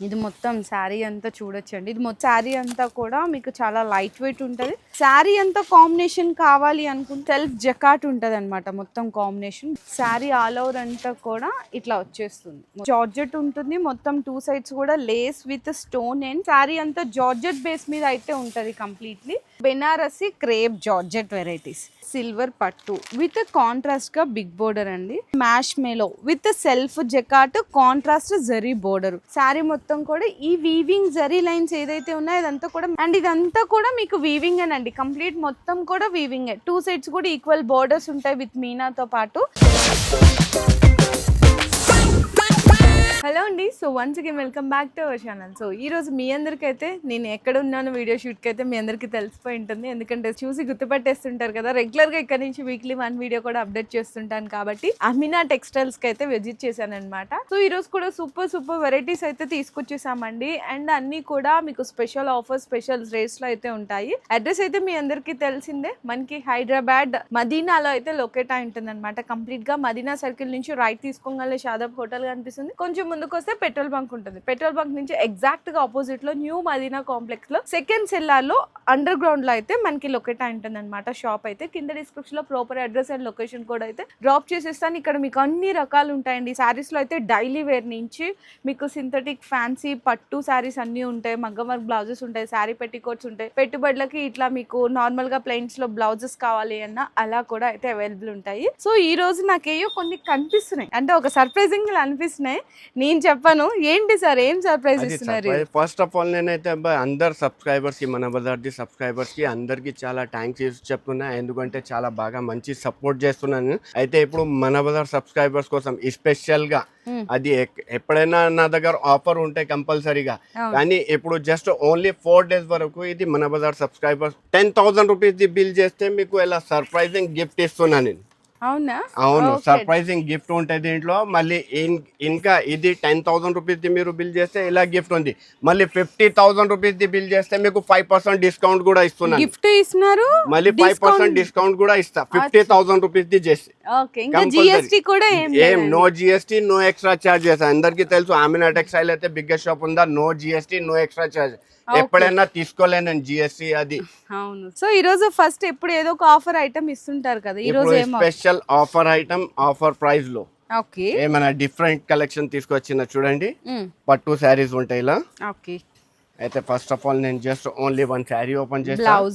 ఇది మొత్తం శారీ అంతా చూడొచ్చండి. ఇది మొత్తం శారీ అంతా కూడా మీకు చాలా లైట్ వెయిట్ ఉంటుంది. శారీ అంతా కాంబినేషన్ కావాలి అనుకుంటే సెల్ఫ్ జకాట్ ఉంటుంది అనమాట. మొత్తం కాంబినేషన్ శారీ ఆల్ ఓవర్ అంతా కూడా ఇట్లా వచ్చేస్తుంది. జార్జెట్ ఉంటుంది మొత్తం 2 సైడ్స్ కూడా lace with stone and sari అంతా జార్జెట్ బేస్ మీద అయితే ఉంటది completely. Banarasi crepe georgette varieties, silver పట్టు విత్ కాంట్రాస్ట్ గా బిగ్ బోర్డర్ అండి. మ్యాష్ మేలో with self jacquard contrast zari border. Sari మొత్తం కూడా ఈ వీవింగ్ జరీ లైన్స్ ఏదైతే ఉన్నాయో ఇదంతా కూడా అండ్ ఇదంతా కూడా మీకు వీవింగ్ అండి. కంప్లీట్ మొత్తం కూడా వీవింగ్. 2 సైడ్స్ కూడా ఈక్వల్ బోర్డర్స్ ఉంటాయి విత్ మీనాతో పాటు. హలో అండి, so once again welcome back to our channel. So ఈ రోజు మీ అందరికైతే నేను ఎక్కడ ఉన్నాను వీడియో షూట్కి అయితే మీ అందరికీ తెలిసిపోయి ఉంటుంది. ఎందుకంటే చూసి గుర్తుపట్టేస్తుంటారు కదా, రెగ్యులర్గా ఇక్కడ నుంచి వీక్లీ 1 వీడియో కూడా అప్డేట్ చేస్తుంటాను కాబట్టి అమీనా టెక్స్టైల్స్కి అయితే విజిట్ చేశాను అనమాట. సో ఈ రోజు కూడా సూపర్ వెరైటీస్ అయితే తీసుకొచ్చేసామండి. అండ్ అన్నీ కూడా మీకు స్పెషల్ ఆఫర్స్, స్పెషల్ రేట్స్లో అయితే ఉంటాయి. అడ్రస్ అయితే మీ అందరికీ తెలిసిందే, మనకి హైదరాబాద్ మదీనాలో అయితే లొకేట్ అయి ఉంటుంది అనమాట. కంప్లీట్గా మదీనా సర్కిల్ నుంచి రైట్ తీసుకోగలే షాదాబ్ హోటల్ కనిపిస్తుంది. కొంచెం ముందుకు వస్తే పెట్రోల్ బంక్ ఉంటుంది. పెట్రోల్ బంక్ నుంచి ఎగ్జాక్ట్ గా ఆపోజిట్ లో న్యూ మదీనా కాంప్లెక్స్ లో సెకండ్ సెల్లార్ లో అండర్ గ్రౌండ్ లో అయితే మనకి లొకేట్ అయి ఉంటుంది అనమాట. షాప్ అయితే కింద డిస్క్రిప్షన్ లో ప్రాపర్ అడ్రస్ అండ్ లొకేషన్ కూడా అయితే డ్రాప్ చేసేస్తాను. ఇక్కడ మీకు అన్ని రకాలు ఉంటాయండి. శారీస్ లో అయితే డైలీ వేర్ నుంచి మీకు సింథటిక్, ఫ్యాన్సీ, పట్టు శారీస్ అన్ని ఉంటాయి. మగ్గం వర్క్ బ్లౌజెస్ ఉంటాయి, శారీ పెట్టికోట్స్ ఉంటాయి. పెట్టుబడులకి ఇట్లా మీకు నార్మల్ గా ప్లెయిన్స్ లో బ్లౌజెస్ కావాలి అన్న అలా కూడా అయితే అవైలబుల్ ఉంటాయి. సో ఈ రోజు నాకేయో కొన్ని కనిపిస్తున్నాయి, అంటే ఒక సర్ప్రైజింగ్ అనిపిస్తున్నాయి. నేను చెప్పను ఏంటి సార్, ఏం సర్ప్రైజ్ ఇస్తున్నారు? ఫస్ట్ ఆఫ్ ఆల్ నేనైతే అందరు సబ్స్క్రైబర్స్ కి, మన బజార్ది సబ్స్క్రైబర్స్ కి అందరికి చాలా థ్యాంక్స్ చెప్తున్నా. ఎందుకంటే చాలా బాగా మంచి సపోర్ట్ చేస్తున్నాను. అయితే ఇప్పుడు మన బజార్ సబ్స్క్రైబర్స్ కోసం స్పెషల్ గా అది ఎప్పుడైనా నా దగ్గర ఆఫర్ ఉంటాయి కంపల్సరీగా, కానీ ఇప్పుడు జస్ట్ ఓన్లీ 4 days వరకు ఇది మన బజార్ సబ్స్క్రైబర్స్ 10,000 రూపీస్ ది బిల్ చేస్తే మీకు ఇలా సర్ప్రైజింగ్ గిఫ్ట్ ఇస్తున్నా నేను. అవును, సర్ప్రైజింగ్ గిఫ్ట్ ఉంటుంది దీంట్లో. మళ్ళీ ఇంకా ఇది 10,000 రూపీస్ ది మీరు బిల్ చేస్తే ఇలా గిఫ్ట్ ఉంది. మళ్ళీ 50,000 రూపీస్ ది బిల్ చేస్తే మీకు 5% డిస్కౌంట్ కూడా ఇస్తున్నాను. గిఫ్ట్ ఇస్తున్నారు, మళ్ళీ 5% డిస్కౌంట్ కూడా ఇస్తా 50,000 రూపీస్ ది చేసి. ఏం no GST, no extra charges. అందరికి తెలుసు అమీనా టెక్స్టైల్ అయితే బిగ్గెస్ట్ షాప్ ఉందా, no GST, no extra charge. ఎప్పుడైనా తీసుకోలేను జిఎస్టీ అది. అవును. సో ఈ రోజు ఫస్ట్ ఎప్పుడు ఏదో ఒక ఆఫర్ ఐటమ్ ఇస్తుంటారు కదా, ఈ రోజు special offer item offer price లో ఓకే ఏమైనా డిఫరెంట్ కలెక్షన్ తీసుకొచ్చిన చూడండి. పట్టు శారీస్ ఉంటాయి ఇలా. ఓకే అయితే ఫస్ట్ ఆఫ్ ఆల్ నేను జస్ట్ ఓన్లీ 1 శారీ ఓపెన్ చేస్తాను.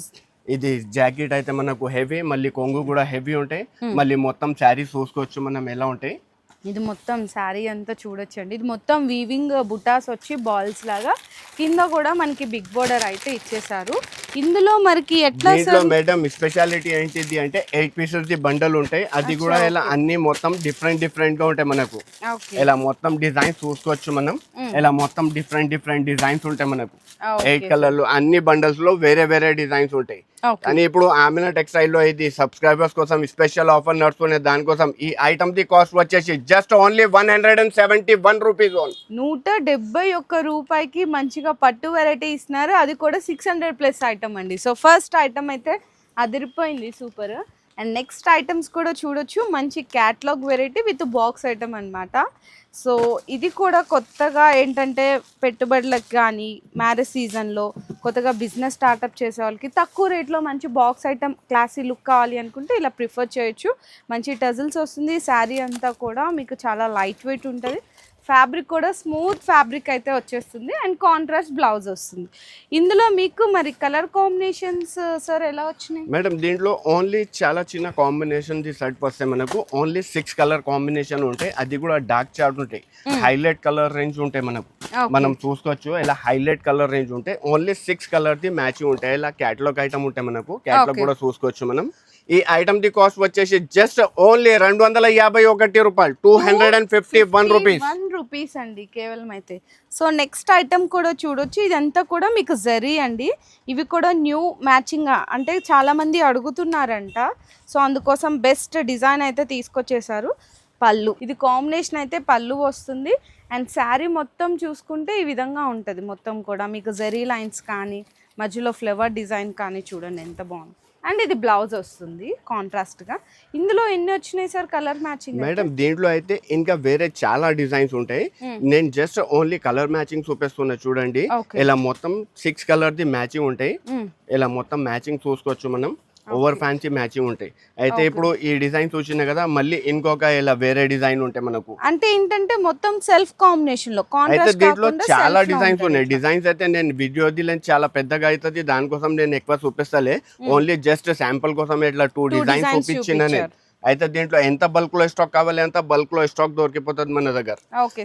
ఇది జాకెట్ అయితే మనకు హెవీ, మళ్ళీ కొంగు కూడా హెవీ ఉంటాయి. మళ్ళీ మొత్తం శారీస్ చూసుకోవచ్చు మనం ఎలా ఉంటాయి. ఇది మొత్తం శారీ అంతా చూడొచ్చండి. ఇది మొత్తం వీవింగ్ బుటాస్ వచ్చి బాల్స్ లాగా, కింద కూడా మనకి బిగ్ బోర్డర్ అయితే ఇచ్చేసారు. ఇందులో మనకి ఎట్లా మేడం స్పెషాలిటీ ఏంటిది అంటే 8 pieces ది బండల్ ఉంటాయి. అది కూడా ఇలా అన్ని మొత్తం డిఫరెంట్ గా ఉంటాయి మనకు. ఇలా మొత్తం డిజైన్స్ చూసుకోవచ్చు మనం. ఇలా మొత్తం డిఫరెంట్ డిజైన్స్ ఉంటాయి మనకు. 8 కలర్లు అన్ని బండల్స్ లో వేరే డిజైన్స్ ఉంటాయి. కానీ ఇప్పుడు అమీనా టెక్స్టైల్ లో ఇది సబ్స్క్రైబర్స్ కోసం స్పెషల్ ఆఫర్ నడుస్తున్న దానికోసం ఈ ఐటమ్ ది కాస్ట్ వచ్చేసి జస్ట్ ఓన్లీ 171 రూపీస్. 171 రూపాయికి మంచిగా పట్టు వెరైటీ ఇస్తున్నారు, అది కూడా 600+ ఐటమ్ అండి. సో ఫస్ట్ ఐటమ్ అయితే అదిరిపోయింది, సూపర్. అండ్ నెక్స్ట్ ఐటమ్స్ కూడా చూడొచ్చు, మంచి catalogue variety with box item అనమాట. సో ఇది కూడా కొత్తగా ఏంటంటే పెట్టుబడులకు కానీ మ్యారేజ్ సీజన్లో కొత్తగా బిజినెస్ స్టార్ట్అప్ చేసే వాళ్ళకి తక్కువ రేట్లో మంచి బాక్స్ ఐటమ్ క్లాసీ లుక్ కావాలి అనుకుంటే ఇలా ప్రిఫర్ చేయొచ్చు. మంచి టజిల్స్ వస్తుంది. శారీ అంతా కూడా మీకు చాలా లైట్ వెయిట్ ఉంటుంది. ఫ్యాబ్రిక్ కూడా స్మూత్ ఫ్యాబ్రిక్ అయితే వచ్చేస్తుంది అండ్ కాంట్రాస్ట్ బ్లౌజ్ వస్తుంది. ఇందులో మీకు మరి కలర్ కాంబినేషన్స్ సార్ ఎలా వచ్చినాయి? మేడం దీంట్లో ఓన్లీ చాలా చిన్న కాంబినేషన్ ది సెట్ వస్తే మనకు ఓన్లీ 6 కలర్ కాంబినేషన్ ఉంటాయి. అది కూడా డార్క్ చార్ట్ ఉంటాయి, హైలైట్ కలర్ రేంజ్ ఉంటాయి మనకు. మనం చూసుకోవచ్చు ఇలా హైలైట్ కలర్ రేంజ్ ఉంటాయి. ఓన్లీ 6 కలర్ ది మ్యాచింగ్ ఉంటాయి. ఇలా క్యాటలాగ్ ఐటమ్ ఉంటాయి మనకు. క్యాటలాగ్ కూడా చూసుకోవచ్చు మనం. ఈ ఐటమ్ ది కాస్ట్ వచ్చేసి జస్ట్ ఓన్లీ 251 రూపాయలు, 251 రూపీస్ అండి కేవలం అయితే. సో నెక్స్ట్ ఐటమ్ కూడా చూడొచ్చు. ఇదంతా కూడా మీకు జరీ అండి. ఇవి కూడా న్యూ మ్యాచింగ్, అంటే చాలా మంది అడుగుతున్నారంట. సో అందుకోసం బెస్ట్ డిజైన్ అయితే తీసుకొచ్చేసారు. పళ్ళు ఇది కాంబినేషన్ అయితే పళ్ళు వస్తుంది. అండ్ శారీ మొత్తం చూసుకుంటే ఈ విధంగా ఉంటుంది. మొత్తం కూడా మీకు జరీ లైన్స్ కానీ మధ్యలో ఫ్లవర్ డిజైన్ కానీ చూడండి ఎంత బాగుంది. అండ్ ఇది బ్లౌజ్ వస్తుంది కాంట్రాస్ట్ గా. ఇందులో ఎన్ని వచ్చినాయి సార్ కలర్ మ్యాచింగ్? మేడం దీంట్లో అయితే ఇంకా వేరే చాలా డిజైన్స్ ఉంటాయి. నేను జస్ట్ ఓన్లీ కలర్ మ్యాచింగ్ చూపిస్తున్నా చూడండి. ఇలా మొత్తం 6 కలర్ ది మ్యాచింగ్ ఉంటాయి. ఇలా మొత్తం మ్యాచింగ్ చూసుకోవచ్చు మనం. ఓవర్ ఫ్యాన్సీ మ్యాచింగ్ ఉంటాయి. అయితే ఇప్పుడు ఈ డిజైన్ చూసినా కదా, మళ్ళీ ఇంకొక ఇలా వేరే డిజైన్ ఉంటాయి మనకు. అంటే ఏంటంటే మొత్తం సెల్ఫ్ కాంబినేషన్ లో అయితే దీంట్లో చాలా డిజైన్స్ ఉన్నాయి. డిజైన్స్ అయితే నేను వీడియో దిలేని చాలా పెద్దగా అవుతుంది, దానికోసం నేను ఎక్కువ చూపిస్తలే. ఓన్లీ జస్ట్ శాంపుల్ కోసం ఇట్లా 2 డిజైన్స్ చూపించిన. అయితే దీంట్లో ఎంత బల్క్ లో స్టాక్ కావాలి అంత బల్క్ లో స్టాక్ దొరికిపోతుంది మన దగ్గర.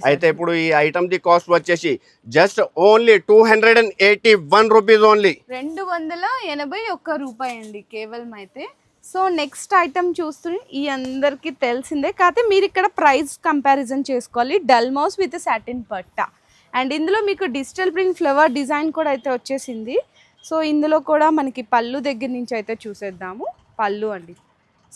అయితే ఇప్పుడు ఈ ఐటమ్ ది కాస్ట్ వచ్చేసి జస్ట్ ఓన్లీ 281 రూపీస్ ఓన్లీ. 281 రూపాయి అండి కేవలం. అయితే సో నెక్స్ట్ ఐటమ్ చూస్తే ఈ అందరికి తెలిసిందే, కాకపోతే మీరు ఇక్కడ ప్రైస్ కంపారిజన్ చేసుకోవాలి. Dull mouse with satin patta, and ఇందులో మీకు డిజిటల్ ప్రింట్ ఫ్లవర్ డిజైన్ కూడా అయితే వచ్చేసింది. సో ఇందులో కూడా మనకి పళ్ళు దగ్గర నుంచి అయితే చూసేద్దాము. పళ్ళు అండి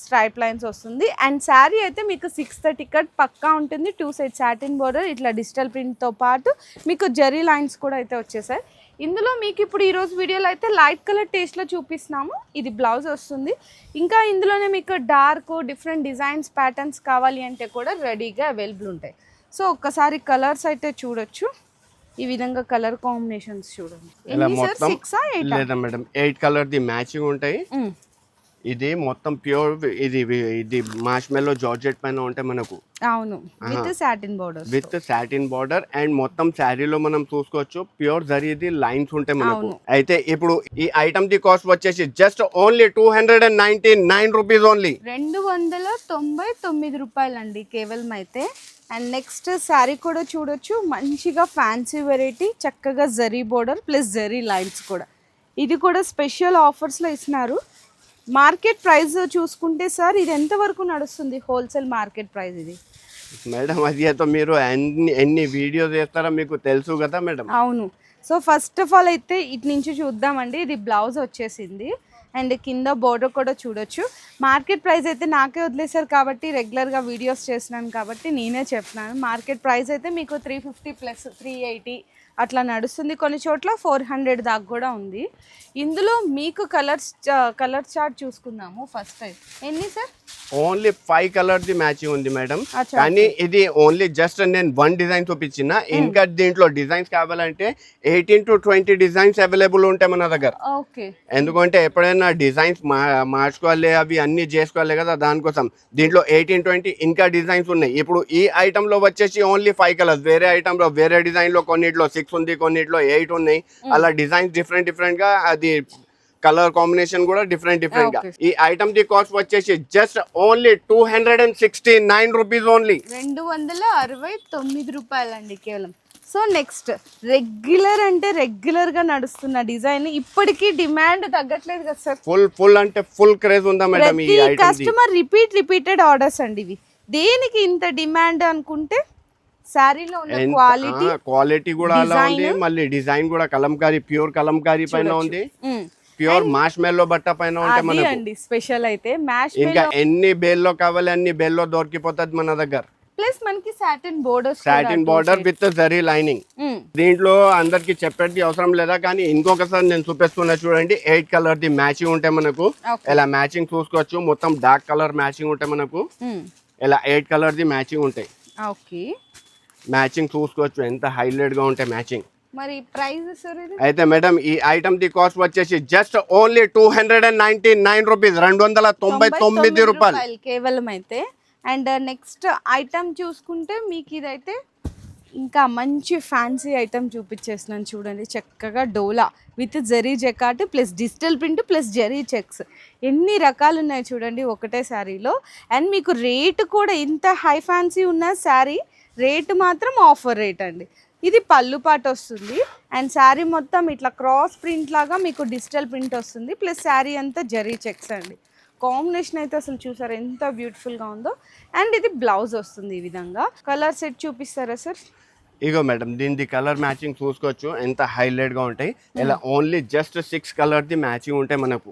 స్ట్రైప్ లైన్స్ వస్తుంది, అండ్ శారీ అయితే మీకు 630 కట్ పక్కా ఉంటుంది. 2 సైడ్ సాటిన్ బోర్డర్, ఇట్లా డిజిటల్ ప్రింట్తో పాటు మీకు జరీ లైన్స్ కూడా అయితే వచ్చేసాయి. ఇందులో మీకు ఇప్పుడు ఈరోజు వీడియోలో అయితే లైట్ కలర్ టేస్ట్లో చూపిస్తున్నాము. ఇది బ్లౌజ్ వస్తుంది. ఇంకా ఇందులోనే మీకు డార్క్ డిఫరెంట్ డిజైన్స్ ప్యాటర్న్స్ కావాలి అంటే కూడా రెడీగా అవైలబుల్ ఉంటాయి. సో ఒక్కసారి కలర్స్ అయితే చూడొచ్చు. ఈ విధంగా కలర్ కాంబినేషన్స్ చూడండి. లేదా మేడం 8 కలర్ ది మ్యాచింగ్ ఉంటాయి. ఇది మొత్తం ప్యూర్ ఇది మార్ష్మెల్లో జార్జెట్ పైన ఉంటే మనకు. అవును, విత్ సాటిన్ బోర్డర్ అండ్ మొత్తం శారీలో మనం చూసుకోవచ్చు ప్యూర్ జరీది లైన్స్ ఉంటాయి మనకు. అయితే ఇప్పుడు ఈ ఐటమ్ ది కాస్ట్ వచ్చేసి జస్ట్ ఓన్లీ 299 రూపీస్ ఓన్లీ. 299 రూపాయలండి కేవలం. అయితే అండ్ నెక్స్ట్ శారీ కూడా చూడొచ్చు, మంచిగా ఫ్యాన్సీ వెరైటీ, చక్కగా zari border plus zari lines కూడా. ఇది కూడా స్పెషల్ ఆఫర్స్లో ఇస్తున్నారు. మార్కెట్ ప్రైస్ చూసుకుంటే సార్ ఇది ఎంత వరకు నడుస్తుంది హోల్సేల్ మార్కెట్ ప్రైస్ ఇది? మేడం అది అయితే మీరు ఎన్ని వీడియోస్ చేస్తారో మీకు తెలుసు కదా మేడం. అవును. సో ఫస్ట్ ఆఫ్ ఆల్ అయితే ఇటు నుంచి చూద్దామండి. ఇది బ్లౌజ్ వచ్చేసింది, అండ్ కింద బోర్డర్ కూడా చూడొచ్చు. మార్కెట్ ప్రైస్ అయితే నాకే వదిలేశారు కాబట్టి రెగ్యులర్గా వీడియోస్ చేస్తున్నాను కాబట్టి నేనే చెప్తున్నాను. మార్కెట్ ప్రైస్ అయితే మీకు 350 ప్లస్ 380 అట్లా నడుస్తుంది. కొన్ని చోట్ల 400 దాకా కూడా ఉంది. ఇందులో మీకు కలర్ చార్ట్ చూసుకుందాము ఫస్ట్ టైం. ఎన్ని sir? Only 5 colour the matching ఉంది మేడం. కానీ ఇది ఓన్లీ జస్ట్ నేను 1 డిజైన్ చూపించిన. ఇంకా దీంట్లో డిజైన్స్ కావాలంటే 18 to 20 డిజైన్స్ అవైలబుల్ ఉంటాయి మన దగ్గర. ఎందుకంటే ఎప్పుడైనా డిజైన్స్ మార్చుకోవాలి, అవి అన్ని చేసుకోవాలి కదా, దానికోసం. దీంట్లో 18-20 ఇంకా డిజైన్స్ ఉన్నాయి. ఇప్పుడు ఈ ఐటమ్ లో వచ్చేసి ఓన్లీ 5 కలర్స్. వేరే ఐటమ్ లో వేరే డిజైన్ లో కొన్నిట్లో 6 ఉంది, కొన్నిట్లో 8 ఉన్నాయి. అలా డిజైన్స్ డిఫరెంట్ గా, అది కలర్ కాంబినేషన్ కూడా డిఫరెంట్ గా. ఈ ఐటమ్ ది కాస్ట్ వచ్చేసి జస్ట్ ఓన్లీ 269 రూపీస్ ఓన్లీ. 269 రూపాయలండి కేవలం. సో నెక్స్ట్ రెగ్యులర్ అంటే రెగ్యులర్ గా నడుస్తున్న డిజైన్, ఇప్పటికీ డిమాండ్ తగ్గట్లేదు కదా సార్? ఫుల్ అంటే ఫుల్ క్రేజ్ ఉందా మేడం ఈ ఐటమ్? కస్టమర్ రిపీటెడ్ ఆర్డర్స్ అండి ఇవి. దేనికి ఇంత డిమాండ్ అనుకుంటే శారీలో ఉన్న క్వాలిటీ కూడా అలా ఉంది, మళ్ళీ డిజైన్ కూడా కలంకారీ, ప్యూర్ కలంకారీ పైన ఉంది, ప్యూర్ మార్ష్మెల్లో బట్ట పైన ఉంటే మనకి స్పెషల్. అయితే ఇంకా ఎన్ని బేల్లో కావాలి అన్ని బేల్లో దొరికిపోతుంది మన దగ్గర. ప్లస్ మనకి satin border with zari lining. దీంట్లో అందరికి చెప్పేది అవసరం లేదా, కానీ ఇంకొకసారి నేను చూపిస్తున్నా చూడండి. 8 కలర్ ది మ్యాచింగ్ ఉంటాయి మనకు. ఇలా మ్యాచింగ్ చూసుకోవచ్చు. మొత్తం డార్క్ కలర్ మ్యాచింగ్ ఉంటాయి మనకు. ఇలా 8 కలర్ ది మ్యాచింగ్ ఉంటాయి. మ్యాచింగ్ చూసుకోవచ్చు ఎంత హైలైట్ గా ఉంటాయి మ్యాచింగ్. మరి ప్రైస్ సార్ ఇది? అయితే మేడం ఈ ఐటమ్ ది కాస్ట్ వచ్చేసి జస్ట్ ఓన్లీ 299 రూపీస్. 299 రూపాయలు కేవలం. అయితే అండ్ నెక్స్ట్ ఐటమ్ చూసుకుంటే మీకు ఇదైతే ఇంకా మంచి ఫ్యాన్సీ ఐటమ్ చూపించేస్తున్నాను చూడండి. చక్కగా డోలా with zari jacquard plus digital print plus zari checks, ఎన్ని రకాలు ఉన్నాయి చూడండి ఒకటే శారీలో. అండ్ మీకు రేటు కూడా ఇంత హై ఫ్యాన్సీ ఉన్న శారీ రేటు మాత్రం ఆఫర్ రేట్ అండి. ఇది పళ్ళు పాట వస్తుంది, అండ్ శారీ మొత్తం ఇట్లా క్రాస్ ప్రింట్ లాగా మీకు డిజిటల్ ప్రింట్ వస్తుంది, ప్లస్ శారీ అంతా జరీ చెక్స్ అండి. కాంబినేషన్ అయితే అసలు చూసారు ఎంత బ్యూటిఫుల్గా ఉందో. అండ్ ఇది బ్లౌజ్ వస్తుంది ఈ విధంగా. కలర్ సెట్ చూపిస్తారా సార్? ఇగో మేడం దీని కలర్ మ్యాచింగ్ చూసుకోవచ్చు ఎంత హైలైట్ గా ఉంటాయి. ఇలా only just 6 colour the matching ఉంటాయి మనకు.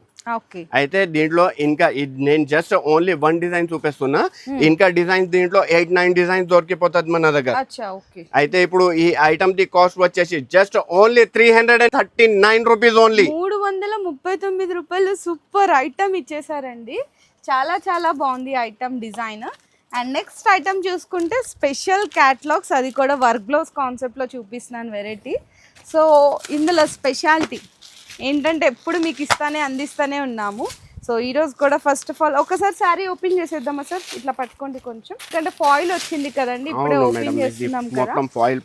అయితే దీంట్లో ఇంకా నేను జస్ట్ ఓన్లీ 1 డిజైన్ చూపిస్తున్నా. ఇంకా డిజైన్స్ దీంట్లో 8-9 డిజైన్స్ దొరికిపోతుంది మన దగ్గర. అయితే ఇప్పుడు ఈ ఐటమ్ ది కాస్ట్ వచ్చేసి జస్ట్ ఓన్లీ 339 రూపీస్ ఓన్లీ. రూపాయలు సూపర్ ఐటమ్ ఇచ్చేసారండి. చాలా చాలా బాగుంది item design. And next item చూసుకుంటే స్పెషల్ క్యాటలాగ్స్, అది కూడా వర్క్ బ్లౌజ్ కాన్సెప్ట్లో చూపిస్తున్నాను వెరైటీ. సో ఇందులో స్పెషాలిటీ ఏంటంటే ఎప్పుడు మీకు అందిస్తూనే ఉన్నాము. సో ఈరోజు కూడా ఫస్ట్ ఆఫ్ ఆల్ ఒకసారి శారీ ఓపెన్ చేసేద్దామా సార్? ఇట్లా పట్టుకోండి కొంచెం, ఎందుకంటే ఫాయిల్ వచ్చింది కదండి, ఇప్పుడే ఓపెన్ చేస్తున్నాం కదా.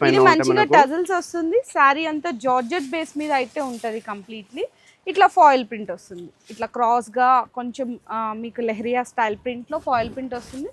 ఇది మంచిగా టజల్స్ వస్తుంది. శారీ అంతా జార్జెట్ బేస్ మీద అయితే ఉంటుంది కంప్లీట్లీ. ఇట్లా ఫాయిల్ ప్రింట్ వస్తుంది, ఇట్లా క్రాస్గా కొంచెం మీకు లెహరియా స్టైల్ ప్రింట్లో ఫాయిల్ ప్రింట్ వస్తుంది.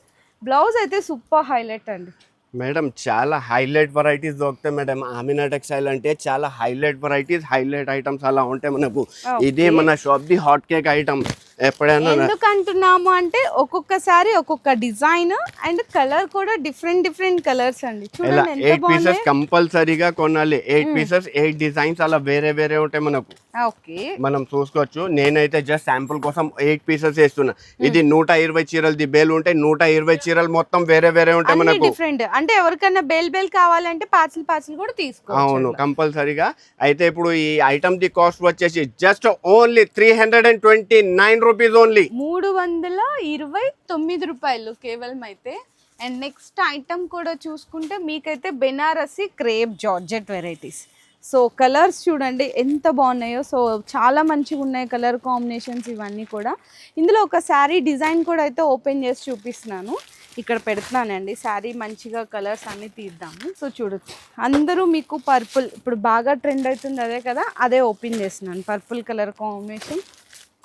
బ్లౌజ్ అయితే సూపర్ హైలైట్ అండి మేడం. చాలా హైలైట్ వెరైటీస్ దొరుకుతాయి మేడం. ఆమినా టెక్స్టైల్ అంటే చాలా హైలైట్ వెరైటీస్, హైలైట్ ఐటమ్స్ అలా ఉంటాయి మనకు. ఇది మన shop the hot cake item. ఎప్పుడైనా ఎందుకు అంటున్నాము అంటే ఒక్కొక్కసారి ఒక్కొక్క డిజైన్ అండ్ కలర్ కూడా డిఫరెంట్ కలర్స్ అండి. చూడండి ఎంత 8 పీసెస్ కంపల్సరీగా కొనాలి. 8 పీసెస్ 8 డిజైన్స్ అలా వేరే ఉంటాయి మనకు. ఓకే, మనం చూసుకోవచ్చు. నేనైతే జస్ట్ శాంపుల్ కోసం 8 పీసెస్ వేస్తున్నా. ఇది 120 చీరలది బేల్ ఉంటాయి. 120 చీరలు మొత్తం వేరే ఉంటాయి మనకు. డిఫరెంట్ అంటే ఎవరికైనా బేల్ కావాలంటే పార్సిల్ కూడా తీసుకోవచ్చు. అవును, కంపల్సరీగా. అయితే ఇప్పుడు ఈ ఐటమ్ ది కాస్ట్ వచ్చేసి జస్ట్ ఓన్లీ 329 రూపీస్ ఓన్లీ. 329 రూపాయలు కేవలం అయితే. అండ్ నెక్స్ట్ ఐటమ్ కూడా చూసుకుంటే మీకైతే Banarasi crepe georgette varieties. So colours చూడండి ఎంత బాగున్నాయో. సో చాలా మంచిగా ఉన్నాయి కలర్ కాంబినేషన్స్ ఇవన్నీ కూడా. ఇందులో ఒక శారీ డిజైన్ కూడా అయితే ఓపెన్ చేసి చూపిస్తున్నాను, ఇక్కడ పెడుతున్నానండి. శారీ మంచిగా కలర్స్ అన్నీ తీద్దాము. సో చూడొచ్చు, అందరూ మీకు పర్పుల్ ఇప్పుడు బాగా ట్రెండ్ అవుతుంది అదే కదా, అదే ఓపెన్ చేస్తున్నాను. Purple colour combination,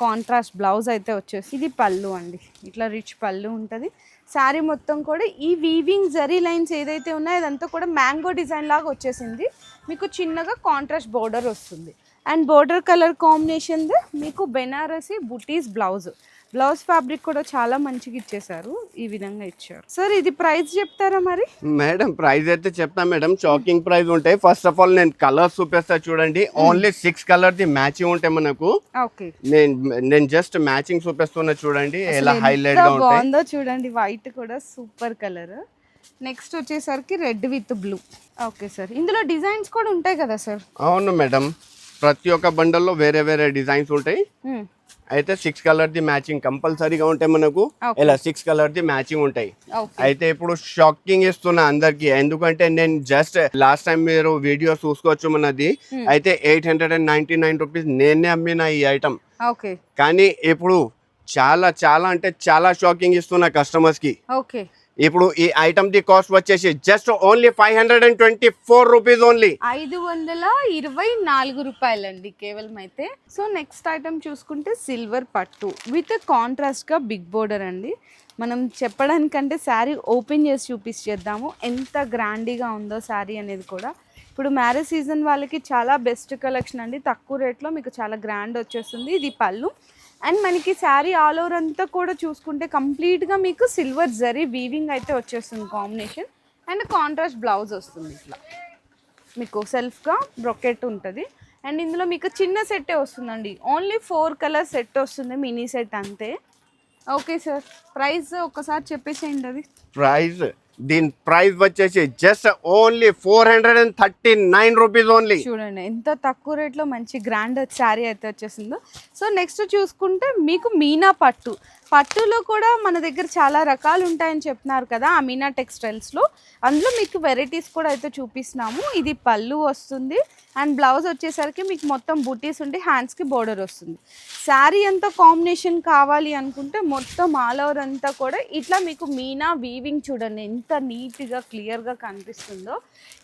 contrast blouse అయితే వచ్చేసి. ఇది పళ్ళు అండి, ఇట్లా రిచ్ పళ్ళు ఉంటుంది. శారీ మొత్తం కూడా ఈ వీవింగ్ జరీ లైన్స్ ఏదైతే ఉన్నాయో అదంతా కూడా మ్యాంగో డిజైన్ లాగా వచ్చేసింది. మీకు చిన్నగా కాంట్రాస్ట్ బోర్డర్ వస్తుంది. అండ్ బోర్డర్ కలర్ కాంబినేషన్ మీకు బెనారసి బుటీస్ బ్లౌజ్ ఫ్యాబ్రిక్ కూడా చాలా మంచిగా ఇచ్చేసారు, ఈ విధంగా ఇచ్చారు. సార్ ఇది ప్రైస్ చెప్తారా మరి? మేడం ప్రైస్ అయితే చెప్తా మేడం. షాకింగ్ ప్రైస్ ఉంటాయి. ఫస్ట్ ఆఫ్ ఆల్ నేను కలర్స్ చూపిస్తా చూడండి. ఓన్లీ 6 కలర్ ది మ్యాచింగ్ ఉంటాయి మనకు. ఓకే, నేను జస్ట్ మ్యాచింగ్ చూపిస్తున్నా చూడండి ఎలా హైలైట్ గా ఉంటాయి. బాగుందో చూడండి, వైట్ కూడా సూపర్ కలర్. నెక్స్ట్ వచ్చేసరికి red with blue. Okay sir, ఇందులో డిజైన్స్ కూడా ఉంటాయి కదా సార్? అవును మేడం, ప్రతి ఒక్క బండల్లో వేరే డిజైన్స్ ఉంటాయి. అయితే 6 కలర్ ది మ్యాచింగ్ కంపల్సరీగా ఉంటాయి మనకు. ఇలా 6 కలర్ ది మ్యాచింగ్ ఉంటాయి. అయితే ఇప్పుడు షాకింగ్ ఇస్తున్నా అందరికి, ఎందుకంటే నేను జస్ట్ లాస్ట్ టైం మీరు వీడియో చూసుకోవచ్చు మనది. అయితే 899 రూపీస్ నేనే అమ్మిన ఈ ఐటమ్. కానీ ఇప్పుడు చాలా అంటే చాలా షాకింగ్ ఇస్తున్నా కస్టమర్స్ కి. ఇప్పుడు ఈ ఐటమ్ ది కాస్ట్ వచ్చేసి జస్ట్ ఓన్లీ 524 రూపీస్ ఓన్లీ. 524 రూపాయలండి కేవలం అయితే. సో నెక్స్ట్ ఐటమ్ చూసుకుంటే సిల్వర్ పట్టు విత్ కాంట్రాస్ట్ గా బిగ్ బోర్డర్ అండి. మనం చెప్పడానికంటే శారీ ఓపెన్ చేసి చూపించేద్దాము ఎంత గ్రాండీగా ఉందో శారీ అనేది కూడా. ఇప్పుడు మ్యారేజ్ సీజన్ వాళ్ళకి చాలా బెస్ట్ కలెక్షన్ అండి, తక్కువ రేట్లో మీకు చాలా గ్రాండ్ వచ్చేస్తుంది. ఇది పళ్ళు. అండ్ మనకి శారీ ఆల్ ఓవర్ అంతా కూడా చూసుకుంటే కంప్లీట్గా మీకు సిల్వర్ జరీ వీవింగ్ అయితే వచ్చేస్తుంది కాంబినేషన్. అండ్ కాంట్రాస్ట్ బ్లౌజ్ వస్తుంది, ఇట్లా మీకు సెల్ఫ్గా బ్రొకెట్ ఉంటుంది. అండ్ ఇందులో మీకు చిన్న సెట్టే వస్తుందండి, ఓన్లీ 4 కలర్ సెట్ వస్తుంది, మినీ సెట్ అంతే. ఓకే సార్, ప్రైస్ ఒక్కసారి చెప్పేసేయండి. అది దీని ప్రైస్ వచ్చేసి జస్ట్ ఓన్లీ 439 రూపీస్ ఓన్లీ. చూడండి ఎంత తక్కువ రేట్లో మంచి గ్రాండ్ శారీ అయితే వచ్చేసిందో. సో నెక్స్ట్ చూసుకుంటే మీకు మీనా పట్టులో కూడా మన దగ్గర చాలా రకాలు ఉంటాయని చెప్తున్నారు కదా ఆ మీనా టెక్స్టైల్స్లో. అందులో మీకు వెరైటీస్ కూడా అయితే చూపిస్తున్నాము. ఇది పళ్ళు వస్తుంది అండ్ బ్లౌజ్ వచ్చేసరికి మీకు మొత్తం బుటీస్ ఉండి హ్యాండ్స్కి బోర్డర్ వస్తుంది. శారీ అంతా కాంబినేషన్ కావాలి అనుకుంటే మొత్తం ఆల్ ఓవర్ అంతా కూడా ఇట్లా మీకు మీనా వీవింగ్ చూడండి ఎంత నీట్గా క్లియర్గా కనిపిస్తుందో.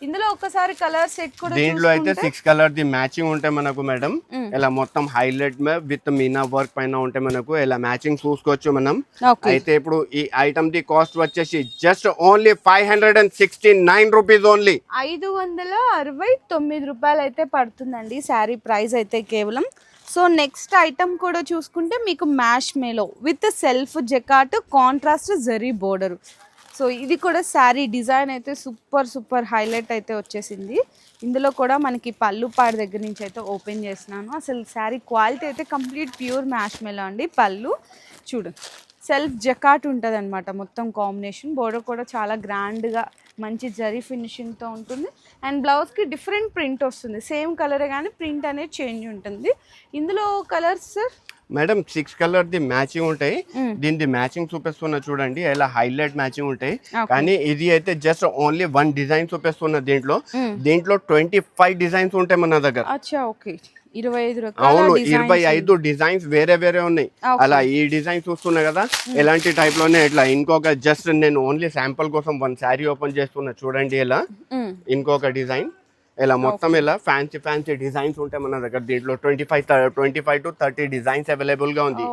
ఇందులో ఒకసారి కలర్ సెట్ కూడా దీంట్లో అయితే 6 కలర్ ది మ్యాచింగ్ ఉంటాయి మనకు మేడం. ఇలా మొత్తం హైలైట్ విత్ మీనా వర్క్ పైన ఉంటాయి మనకు. ఇలా మ్యాచింగ్ చూసుకోవచ్చు మనం. అయితే ఇప్పుడు ఈ ఐటమ్ ది కాస్ట్ వచ్చేసి జస్ట్ ఓన్లీ 569 రూపీస్ ఓన్లీ. 569 రూపాయలు అయితే పడుతుందండి శారీ ప్రైస్ అయితే కేవలం. సో నెక్స్ట్ ఐటమ్ కూడా చూసుకుంటే మీకు మ్యాష్ మేలో with self jacquard contrast zari border. So ఇది కూడా శారీ డిజైన్ అయితే సూపర్ హైలైట్ అయితే వచ్చేసింది. ఇందులో కూడా మనకి పళ్ళు పాడు దగ్గర నుంచి అయితే ఓపెన్ చేస్తున్నాను. అసలు శారీ క్వాలిటీ అయితే కంప్లీట్ ప్యూర్ మ్యాష్ మేలో అండి. పళ్ళు చూడు సెల్ఫ్ జకాట్ ఉంటుంది అనమాట మొత్తం కాంబినేషన్. బోర్డర్ కూడా చాలా గ్రాండ్గా మంచి జరీ ఫినిషింగ్తో ఉంటుంది. అండ్ బ్లౌజ్కి డిఫరెంట్ ప్రింట్ వస్తుంది, సేమ్ కలరే కానీ ప్రింట్ అనేది చేంజ్ ఉంటుంది. ఇందులో colours sir madam 6 colour the matching ఉంటాయి. దీనిది మ్యాచింగ్ చూపిస్తున్నా చూడండి, ఇలా హైలైట్ మ్యాచింగ్ ఉంటాయి. కానీ ఇది అయితే జస్ట్ ఓన్లీ 1 డిజైన్ చూపిస్తున్నా. దీంట్లో 25 డిజైన్స్ ఉంటాయి మన దగ్గర. అచ్చా ఓకే, 25 అవును, 25 డిజైన్స్ వేరే వేరే ఉన్నాయి. అలా ఈ డిజైన్ చూస్తున్నా కదా, ఎలాంటి టైప్ లోనే ఇట్లా. ఇంకొక జస్ట్ నేను ఓన్లీ శాంపుల్ కోసం 1 శారీ ఓపెన్ చేస్తున్నా చూడండి. ఇలా ఇంకొక డిజైన్ ఇలా మొత్తం ఇలా ఫ్యాన్సీ డిజైన్స్ ఉంటాయి మన దగ్గర. దీంట్లో 25 to 30 డిజైన్స్ అవైలబుల్ గా ఉంది.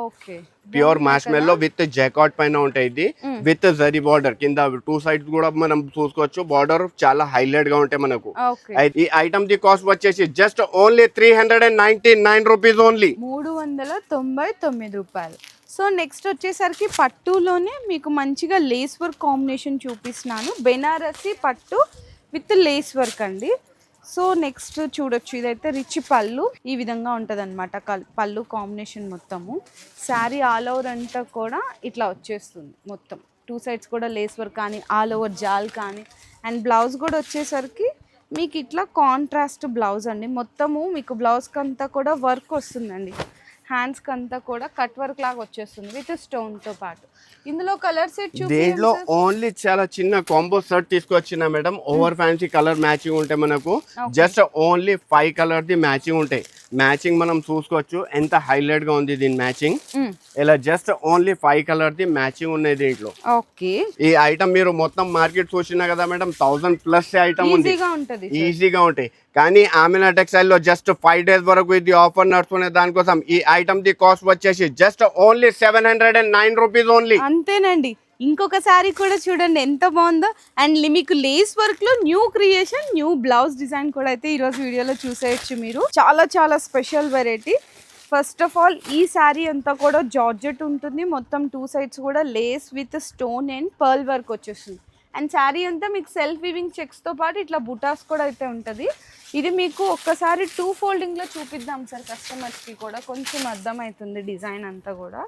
ప్యూర్ మాష్మెల్లో విత్ జాకాట్ పైన ఉంటాయి. ఇది విత్ జరీ బార్డర్ కింద 2 సైడ్స్ కూడా మనం చూసుకోవచ్చు. బార్డర్ చాలా హైలైట్ గా ఉంటాయి మనకు. ఈ ఐటమ్ ది కాస్ట్ వచ్చేసి జస్ట్ ఓన్లీ 399 రూపీస్ ఓన్లీ, 399 రూపాయలు. సో నెక్స్ట్ వచ్చేసరికి పట్టులోనే మీకు మంచిగా లేస్ వర్క్ కాంబినేషన్ చూపిస్తున్నాను. బెనారసి పట్టు విత్ లేస్ వర్క్ అండి. సో నెక్స్ట్ చూడొచ్చు, ఇదైతే రిచ్ పళ్ళు ఈ విధంగా ఉంటుంది అనమాట. పళ్ళు కాంబినేషన్ మొత్తము శారీ ఆల్ ఓవర్ అంతా కూడా ఇట్లా వచ్చేస్తుంది. మొత్తం 2 సైడ్స్ కూడా లేస్ వర్క్ కానీ ఆల్ ఓవర్ జాల్ కానీ. అండ్ బ్లౌజ్ కూడా వచ్చేసరికి మీకు ఇట్లా కాంట్రాస్ట్ బ్లౌజ్ అండి. మొత్తము మీకు బ్లౌజ్కి అంతా కూడా వర్క్ వస్తుందండి. హ్యాండ్స్కి అంతా కూడా కట్ వర్క్ లాగా వచ్చేస్తుంది విత్ స్టోన్తో పాటు. ఇందులో కలర్ సెట్ దీంట్లో ఓన్లీ చాలా చిన్న కాంబో సెట్ తీసుకొచ్చిన madam. Over fancy colour matching ఉంటాయి మనకు. Just only 5 colour the matching ఉంటాయి. మ్యాచింగ్ మనం చూసుకోవచ్చు ఎంత హైలైట్ గా ఉంది దీని మ్యాచింగ్. ఇలా just only 5 colour the matching ఉన్నాయి దీంట్లో. ఓకే, ఈ ఐటమ్ మీరు మొత్తం మార్కెట్ చూసినా కదా మేడం, 1000+ ఐటమ్ ఉంది, ఈజీగా ఉంటాయి. కానీ ఆమెనా టెక్స్టైల్ లో జస్ట్ 5 days వరకు ఇది ఆఫర్ నడుస్తున్న దానికోసం ఈ ఐటమ్ ది కాస్ట్ వచ్చేసి జస్ట్ ఓన్లీ 709 రూపీస్ ఓన్లీ. అంతేనండి. ఇంకొక శారీ కూడా చూడండి ఎంత బాగుందో. అండ్ మీకు లేస్ వర్క్ లో new creation, new blouse design కూడా అయితే ఈరోజు వీడియోలో చూసేయచ్చు మీరు. చాలా చాలా special variety. First of all ఈ శారీ అంతా కూడా జార్జెట్ ఉంటుంది. మొత్తం 2 సైడ్స్ కూడా lace with stone and pearl work వచ్చేస్తుంది. అండ్ శారీ అంతా మీకు సెల్ఫ్ వీవింగ్ చెక్స్తో పాటు ఇట్లా బుటాస్ కూడా అయితే ఉంటుంది. ఇది మీకు ఒక్కసారి 2 ఫోల్డింగ్లో చూపిద్దాం సార్, కస్టమర్స్కి కూడా కొంచెం అర్థమవుతుంది డిజైన్ అంతా కూడా.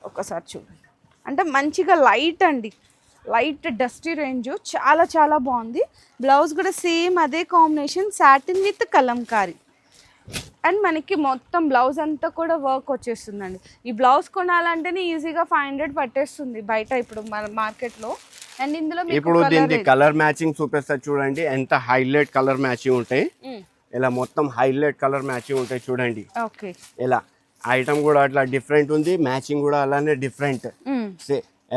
ఒక్కసారి చూడండి, అంటే మంచిగా లైట్ అండి, లైట్ డస్టీ రేంజ్, చాలా చాలా బాగుంది. బ్లౌజ్ కూడా సేమ్ అదే combination, satin with Kalamkari. And మనకి మొత్తం బ్లౌజ్ అంతా కూడా వర్క్ వచ్చేస్తుందండి. ఈ బ్లౌజ్ కొనాలంటేనే ఈజీగా 500 పట్టేస్తుంది బయట ఇప్పుడు మన మార్కెట్లో. అండ్ ఇందులో ఇప్పుడు దీనికి కలర్ మ్యాచింగ్ చూపిస్తా చూడండి, ఎంత హైలైట్ కలర్ మ్యాచింగ్ ఉంటాయి. ఇలా మొత్తం హైలైట్ కలర్ మ్యాచింగ్ ఉంటాయి చూడండి. ఓకే, ఇలా ఐటమ్ కూడా అట్లా డిఫరెంట్ ఉంది, మ్యాచింగ్ కూడా అలానే డిఫరెంట్.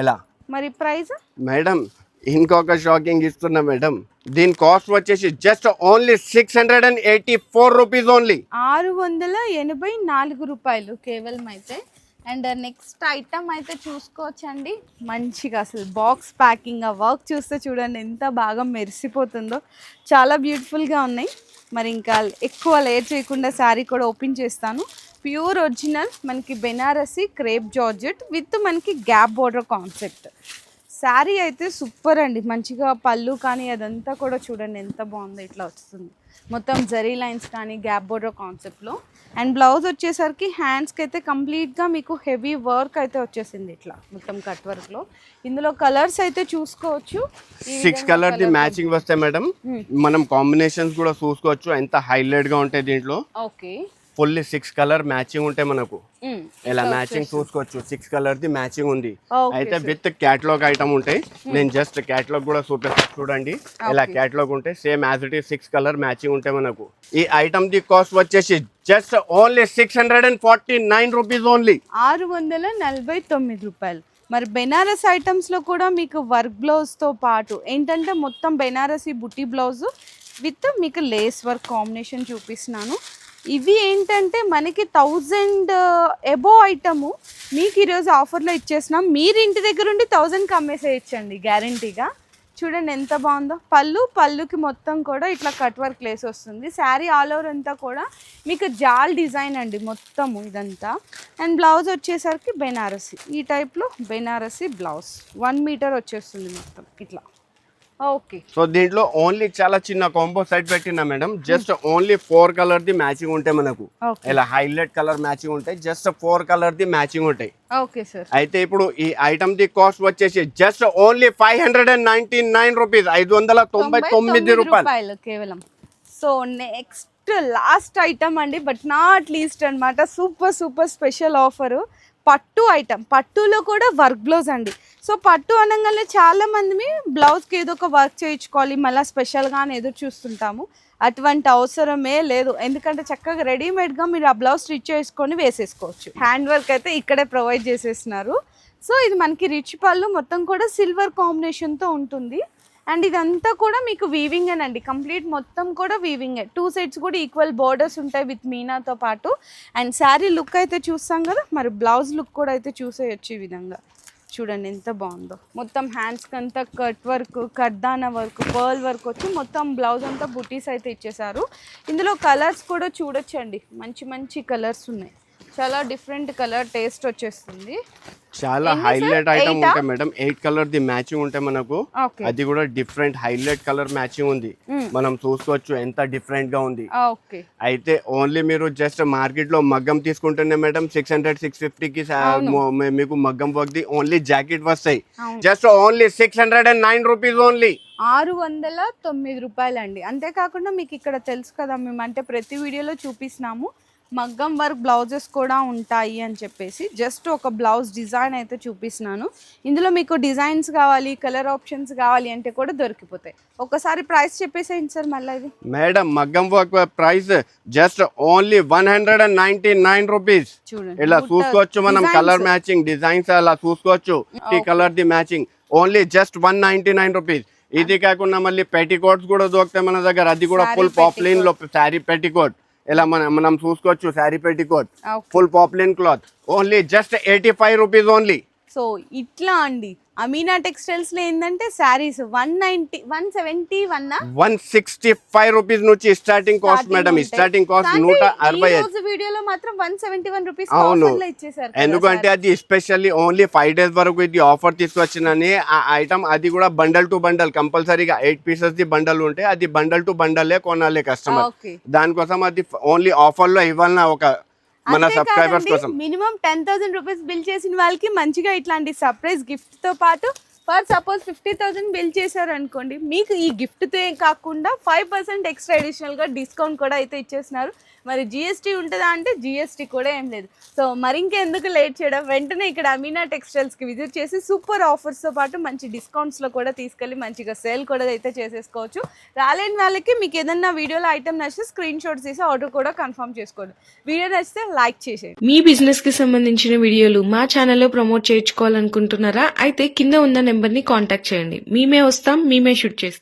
ఎలా మరి ప్రైస్ మేడం? ఇంకొక షాకింగ్ ఇస్తున్నా మేడం, దీని కాస్ట్ వచ్చేసి జస్ట్ ఓన్లీ 684 రూపీస్ ఓన్లీ, 684 రూపాయలు కేవలం అయితే. అండ్ నెక్స్ట్ ఐటమ్ అయితే చూసుకోవచ్చండి, మంచిగా అసలు బాక్స్ ప్యాకింగ్ ఆ వర్క్ చూస్తే చూడండి ఎంత బాగా మెరిసిపోతుందో, చాలా బ్యూటిఫుల్గా ఉన్నాయి. మరి ఇంకా ఎక్కువ లేట్ చేయకుండా శారీ కూడా ఓపెన్ చేస్తాను. ప్యూర్ ఒరిజినల్ మనకి బెనారసి క్రేప్ జార్జెట్ విత్ మనకి గ్యాప్ బోర్డర్ కాన్సెప్ట్ శారీ అయితే సూపర్ అండి. మంచిగా పళ్ళు కానీ అదంతా కూడా చూడండి ఎంత బాగుందో, ఇట్లా వస్తుంది మొత్తం జరీ లైన్స్ కానీ గ్యాప్ బోర్డర్ కాన్సెప్ట్లో. అండ్ బ్లౌజ్ వచ్చేసరికి హ్యాండ్స్కి అయితే కంప్లీట్గా మీకు హెవీ వర్క్ అయితే వచ్చేసింది ఇట్లా మొత్తం కట్ వర్క్లో. ఇందులో కలర్స్ అయితే చూసుకోవచ్చు, 6 కలర్ ది మ్యాచింగ్ వస్తాయి మేడం. మనం కాంబినేషన్స్ కూడా చూసుకోవచ్చు ఎంత హైలైట్ గా ఉంటాయి దీంట్లో. ఓకే, ఫుల్లీ 6 కలర్ మ్యాచింగ్ ఉంటాయి మనకు. ఇలా మ్యాచింగ్ చూసుకోవచ్చు, 6 కలర్ ది మ్యాచింగ్ ఉంది. అయితే విత్ క్యాటలాగ్ ఐటమ్ ఉంటాయి. నేను జస్ట్ క్యాటలాగ్ కూడా చూపిస్తాను చూడండి. ఇలా క్యాటలాగ్ ఉంటాయి same as it is 6 colour matching ఉంటాయి మనకు. ఈ ఐటమ్ ది కాస్ట్ వచ్చేసి జస్ట్ ఓన్లీ 649 రూపీస్ ఓన్లీ, 649 రూపాయలు. మరి బెనారస్ ఐటమ్స్లో కూడా మీకు వర్క్ బ్లౌజ్తో పాటు ఏంటంటే మొత్తం బెనారసి బుట్టి బ్లౌజ్ విత్ మీకు లేస్ వర్క్ కాంబినేషన్ చూపిస్తున్నాను. ఇవి ఏంటంటే మనకి 1000 ఎబో ఐటము మీకు ఈరోజు ఆఫర్లో ఇచ్చేసినాం. మీరు ఇంటి దగ్గర ఉండి 1000కి అమ్మేసేయచ్చండి గ్యారంటీగా. చూడండి ఎంత బాగుందో. పళ్ళుకి మొత్తం కూడా ఇట్లా కట్ వర్క్ లేస్ వస్తుంది. శారీ ఆల్ ఓవర్ అంతా కూడా మీకు జాల్ డిజైన్ అండి మొత్తము ఇదంతా. అండ్ బ్లౌజ్ వచ్చేసరికి బెనారసి, ఈ టైప్లో బెనారసి బ్లౌజ్ 1 మీటర్ వచ్చేస్తుంది మొత్తం ఇట్లా. ఓకే. సో దీంట్లో ఓన్లీ చాలా చిన్న కాంబో సెట్ పెట్టినా madam, just only 4 colour the matching ఉంటాయి మనకు. ఇలా హైలైట్ కలర్ మ్యాచింగ్ ఉంటాయి, జస్ట్ 4 కలర్ ది మ్యాచింగ్ ఉంటాయి. Okay sir. అయితే ఇప్పుడు ఈ ఐటమ్ ది కాస్ట్ వచ్చేసి జస్ట్ ఓన్లీ 599 రూపీస్, 599 రూపాయలు కేవలం. సో నెక్స్ట్ లాస్ట్ ఐటమ్ అండి, బట్ నాట్ లీస్ట్ అన్నమాట. సూపర్ సూపర్ స్పెషల్ ఆఫరు, పట్టు ఐటమ్. పట్టులో కూడా వర్క్ బ్లౌజ్ అండి. సో పట్టు అనగానే చాలా మంది బ్లౌజ్కి ఏదో ఒక వర్క్ చేయించుకోవాలి, మళ్ళీ స్పెషల్గా అని ఎదురు చూస్తుంటాము. అటువంటి అవసరమే లేదు, ఎందుకంటే చక్కగా రెడీమేడ్గా మీరు ఆ బ్లౌజ్ స్టిచ్ చేసుకొని వేసేసుకోవచ్చు. హ్యాండ్ వర్క్ అయితే ఇక్కడే ప్రొవైడ్ చేసేస్తున్నారు. సో ఇది మనకి రిచ్ పళ్ళు, మొత్తం కూడా సిల్వర్ కాంబినేషన్తో ఉంటుంది. అండ్ ఇదంతా కూడా మీకు వీవింగ్ అండి, కంప్లీట్ మొత్తం కూడా వీవింగే. 2 సైడ్స్ కూడా ఈక్వల్ బోర్డర్స్ ఉంటాయి విత్ మీనాతో పాటు. అండ్ శారీ లుక్ అయితే చూస్తాం కదా, మరి బ్లౌజ్ లుక్ కూడా అయితే చూసేయచ్చు. ఈ విధంగా చూడండి ఎంత బాగుందో. మొత్తం హ్యాండ్స్కి అంతా కట్ వర్క్, కర్దానా వర్క్, పర్ల్ వర్క్ వచ్చి మొత్తం బ్లౌజ్ అంతా బుటీస్ అయితే ఇచ్చేసారు. ఇందులో కలర్స్ కూడా చూడొచ్చండి, మంచి మంచి కలర్స్ ఉన్నాయి. చాలా డిఫరెంట్ కలర్ టేస్ట్ వచ్చేస్తుంది. చాలా హైలైట్ ఐటమ్ ఉంటాయి మేడం. 8 కలర్ ది మ్యాచింగ్ ఉంటాయి మనకు. అది కూడా డిఫరెంట్ హైలైట్ కలర్ మ్యాచింగ్ ఉంది. మనం చూసుకోవచ్చు ఎంత డిఫరెంట్ గా ఉంది. అయితే ఓన్లీ మీరు జస్ట్ మార్కెట్ లో మగ్గం తీసుకుంటేనే మేడం 600-650 కి మీకు మగ్గం వర్క్ ది ఓన్లీ జాకెట్ వస్తాయి. Just only 609 rupees only. 609 రూపాయలు అండి. అంతేకాకుండా మీకు ఇక్కడ తెలుసు కదా, మేము అంటే ప్రతి వీడియోలో చూపిస్తున్నాము మగ్గం వర్క్ బ్లౌజెస్ కూడా ఉంటాయి అని చెప్పేసి. జస్ట్ ఒక బ్లౌజ్ డిజైన్ అయితే చూపిస్తున్నాను. ఇందులో మీకు డిజైన్స్ కావాలి, కలర్ ఆప్షన్స్ కావాలి అంటే కూడా దొరికిపోతాయి. ఒకసారి ప్రైస్ చెప్పేసేయండి సార్ మళ్ళీ. ఇది మేడం మగ్గం work price just only 199 rupees. చూడండి ఇలా చూసుకోవచ్చు మనం, కలర్ మ్యాచింగ్ డిజైన్స్ అలా చూసుకోవచ్చు. ఈ colour the matching only just 199 rupees. ఇది కాకుండా మళ్ళీ పెట్టికోట్స్ కూడా దొరుకుతాయి మన దగ్గర. అది కూడా ఫుల్ పాప్లిన్ లో శారీ పెట్టికోట్. ఇలా మనం చూసుకోవచ్చు sari petticoat, full poplin cloth, only just 85 rupees only. So ఇట్లా అండి అమీనా టెక్స్టైల్స్ లో ఏంటంటే శారీస్ 165 రూపీస్ నుంచి starting cost madam. Starting cost 165. వీడియోలో మాత్రం 171 రూపీస్ ఇచ్చేసారు. ఎందుకంటే అది స్పెషల్లీ ఓన్లీ 5 డేస్ వరకు ఇది ఆఫర్ తీసుకొచ్చినని ఆ ఐటమ్. అది కూడా బండల్ టు బండల్, కంపల్సరీగా 8 పీసెస్ ది బండల్ ఉంటే అది బండల్ టు బండలే కొనాలి కస్టమర్. దానికోసం అది ఓన్లీ ఆఫర్ లో ఇవ్వాలన్నా ఒక మన సబ్స్క్రైబర్స్ కోసం. మినిమం 10,000 రూపీస్ బిల్ చేసిన వాళ్ళకి మంచిగా ఇట్లాంటి సర్ప్రైజ్ గిఫ్ట్ తో పాటు, ఫర్ సపోజ్ 50,000 బిల్ చేశారు అనుకోండి, మీకు ఈ గిఫ్ట్తో కాకుండా 5% ఎక్స్ట్రా అడిషనల్గా డిస్కౌంట్ కూడా అయితే ఇచ్చేస్తున్నారు. మరి జిఎస్టీ ఉంటుందా అంటే జిఎస్టీ కూడా ఏం లేదు. సో మరి ఇంకెందుకు లేట్ చేయడం, వెంటనే ఇక్కడ అమీనా టెక్స్టైల్స్కి విజిట్ చేసి సూపర్ ఆఫర్స్తో పాటు మంచి డిస్కౌంట్స్లో కూడా తీసుకెళ్ళి మంచిగా సేల్ కూడా అయితే చేసేసుకోవచ్చు. రాలేని వాళ్ళకి మీకు ఏదన్నా వీడియోలో ఐటమ్ నచ్చితే స్క్రీన్ షాట్ తీసి ఆర్డర్ కూడా కన్ఫర్మ్ చేసుకోండి. వీడియో నచ్చితే లైక్ చేసేయండి. మీ బిజినెస్ కి సంబంధించిన వీడియోలు మా ఛానల్లో ప్రమోట్ చేయించుకోవాలనుకుంటున్నారా? అయితే కింద ఉన్న నెంబర్ ని కాంటాక్ట్ చేయండి. మేమే వస్తాం, మేమే షూట్ చేస్తాం.